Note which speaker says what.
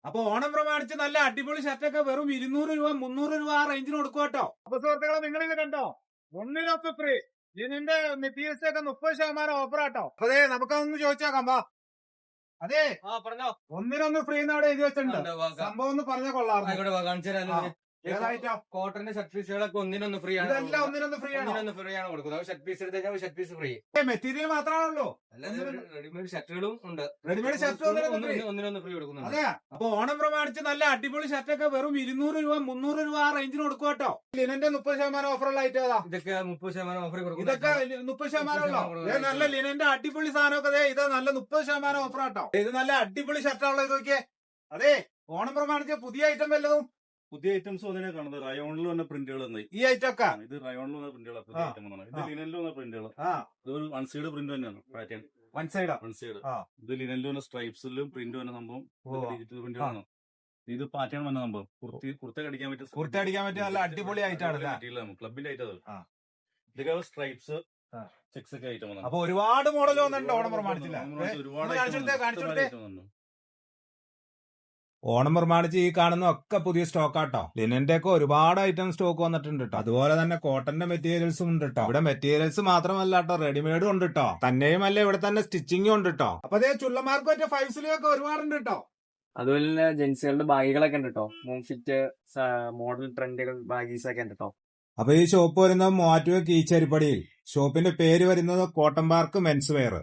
Speaker 1: അപ്പൊ ഓണം പ്രമാണിച്ച് നല്ല അടിപൊളി ഷർട്ടൊക്കെ വെറും 200 രൂപ 300 രൂപ ആ റേഞ്ചിന് കൊടുക്കും കേട്ടോ. അപ്പൊ സുഹൃത്തുക്കളെ നിങ്ങൾ ഇത് കണ്ടോ, ഒന്നിനൊക്കെ ഫ്രീ. ഇതിന്റെ മെറ്റീരിയൽസ് ഒക്കെ 30% ഓഫർ ആട്ടോ. അപ്പൊ അതെ നമുക്കൊന്ന് ചോദിച്ചേക്കാം വാ. അതെ
Speaker 2: പറഞ്ഞോ,
Speaker 1: ഒന്നിനൊന്ന് ഫ്രീ എന്ന് അവിടെ എഴുതി വെച്ചിട്ടുണ്ട്. സംഭവം ഒന്ന് പറഞ്ഞ കൊള്ളാം. ഏതായിട്ടോ
Speaker 2: കോട്ടന്റെ ഷർട്ട് പീസുകളൊക്കെ ഒന്നിനൊന്ന് ഫ്രീ ആണ്.
Speaker 1: ഇതെല്ലാം ഒന്നിനൊന്ന് ഫ്രീ ആണ്.
Speaker 2: ഒന്നിനൊന്ന് ഫ്രീ ആണ് കൊടുക്കുന്നത്. ഷർട്ട് പീസ് എടുത്താൽ ഷർട്ട് പീസ് ഫ്രീ.
Speaker 1: മെറ്റീരിയൽ മാത്രമാണല്ലോ,
Speaker 2: റെഡിമെയ്ഡ് ഷർട്ടുകളും ഉണ്ട്.
Speaker 1: റെഡിമെയ്ഡ് ഷർട്ട്
Speaker 2: ഒന്നിനൊന്ന് ഫ്രീ കൊടുക്കുന്നുണ്ട്.
Speaker 1: അതെ. അപ്പൊ ഓണം പ്രമാണിച്ച് നല്ല അടിപൊളി ഷർട്ടൊക്കെ വെറും 200 രൂപ 300 രൂപ ആ റേഞ്ചിന് കൊടുക്കും കേട്ടോ. ലിനന്റെ 30% ഓഫറുള്ള ഐറ്റം ഏതാ?
Speaker 2: ഇതൊക്കെ 30% ഓഫർ കൊടുക്കും.
Speaker 1: ഇതൊക്കെ 30% ഉള്ളോ? നല്ല ലിനന്റെ അടിപൊളി സാധനമൊക്കെ ഇത് നല്ല 30% ഓഫർ ആട്ടോ. ഇത് നല്ല അടിപൊളി ഷർട്ടാണല്ലോ ഇത് നോക്കിയേ. അതെ, ഓണം പ്രമാണിച്ച് പുതിയ ഐറ്റം വല്ലതും?
Speaker 3: പുതിയ ഐറ്റംസ് വന്നതിനെ കാണുന്നത് റയോണിൽ വന്ന പ്രിന്റുകൾ.
Speaker 1: ഈ ഐറ്റം ഒക്കെ
Speaker 3: ഇത് റയോണിൽ വന്ന പ്രിന്റുകളാണ്. പുതിയ ഐറ്റം വന്നതാണ്. ഇത് ലിനനിൽ വന്ന പ്രിന്റുകൾ. ഇതൊരു വൺ സൈഡ് പ്രിന്റ് തന്നെയാണ്. Pattern
Speaker 1: one side.
Speaker 3: ഇത് ലിനനിൽ വന്ന സ്ട്രൈപ്സിലും പ്രിന്റ് വന്ന സംഭവം ഡിജിറ്റൽ പ്രിന്റുകളാണ്. ഇത് പാറ്റേൺ വന്ന സംഭവം. കുർത്ത അടിക്കാൻ പറ്റിയ
Speaker 1: നല്ല അടിപൊളി ഐറ്റം ആണ്.
Speaker 3: ക്ലബിന്റെ ഐറ്റം. ഇതൊക്കെ സ്ട്രൈപ്സ് ചെക്സ് ഒക്കെ ഐറ്റം വന്നു.
Speaker 1: അപ്പൊ ഒരുപാട് മോഡൽ വന്നിട്ടുണ്ട് ഓണം പ്രമാണിച്ചില്ല.
Speaker 3: ഒരുപാട്
Speaker 1: കാണിച്ചു. ഓണം പ്രമാണിച്ച് ഈ കാണുന്ന ഒക്കെ പുതിയ സ്റ്റോക്ക് ആട്ടോ. ലിനന്റെ ഒക്കെ ഒരുപാട് ഐറ്റം സ്റ്റോക്ക് വന്നിട്ടുണ്ട് കേട്ടോ. അതുപോലെ തന്നെ കോട്ടന്റെ മെറ്റീരിയൽസും ഉണ്ട് കേട്ടോ. ഇവിടെ മെറ്റീരിയൽസ് മാത്രമല്ല കേട്ടോ, റെഡിമെയ്ഡും ഉണ്ട് കേട്ടോ. തന്നെയുമല്ല ഇവിടെ തന്നെ സ്റ്റിച്ചിങ്ങും ഉണ്ട് കേട്ടോ. അപ്പൊ അതേ ചുള്ളമാർക്ക് പറ്റിയ 5 സ്ലീവൊക്കെ ഒരുപാടുണ്ട് കേട്ടോ.
Speaker 4: അതുപോലെ തന്നെ ജെൻസുകളുടെ ബാഗുകളൊക്കെ ഉണ്ട് കേട്ടോ. മൂൺ ഫിറ്റ് മോഡൽ ട്രെൻഡുകൾ ബാഗീസ് ഒക്കെ ഉണ്ട് കേട്ടോ.
Speaker 1: അപ്പൊ ഈ ഷോപ്പ് വരുന്നത് മൂവാറ്റുപുഴ കീച്ചേരിപ്പടിയിൽ. ഷോപ്പിന്റെ പേര് വരുന്നത് കോട്ടൺ പാർക്ക് മെൻസ് വെയർ.